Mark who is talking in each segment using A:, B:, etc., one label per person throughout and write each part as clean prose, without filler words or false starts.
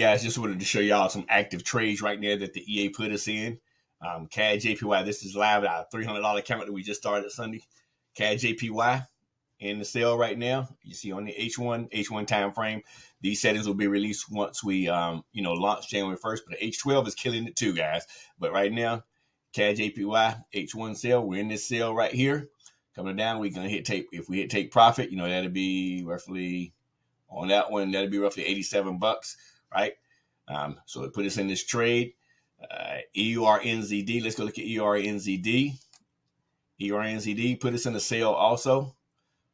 A: Guys, just wanted to show y'all some active trades right now that the EA put us in. CAD JPY, this is live at our $300 account that we just started Sunday. CAD JPY in the sale right now. You see on the H1 time frame. These settings will be released once we launch January 1st, but the H12 is killing it too, guys. But right now, CAD JPY H1 sale, we're in this sale right here. Coming down, we're gonna hit take. If we hit take profit, that'll be roughly on that one, that'll be roughly 87 bucks, right? So it put us in this trade. EURNZD, let's go look at EURNZD. EURNZD put us in the sale also,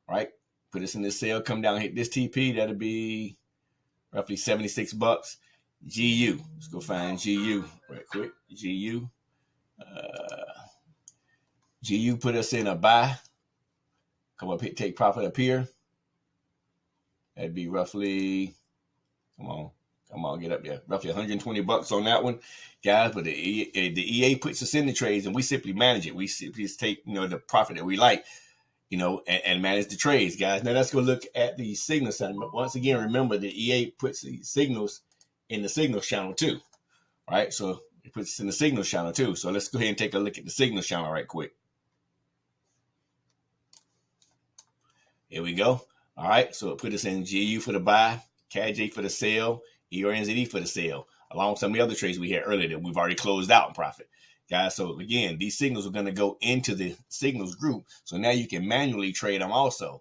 A: right? Put us in this sale, come down, hit this TP, that'll be roughly 76 bucks. GU, let's go find GU right quick. GU put us in a buy. Come up, hit take profit up here. That'd be roughly, come on, get up there. Roughly 120 bucks on that one, guys. But the EA puts us in the trades, and we simply manage it. We simply just take the profit that we like, and manage the trades, guys. Now let's go look at the signal settlement. Once again, remember the EA puts the signals in the signals channel too, right? So it puts us in the signals channel too. So let's go ahead and take a look at the signals channel right quick. Here we go. All right, so it put us in GU for the buy, CAD for the sell, EURNZD for the sell, along with some of the other trades we had earlier that we've already closed out in profit. Guys, so again, these signals are going to go into the signals group, so now you can manually trade them also.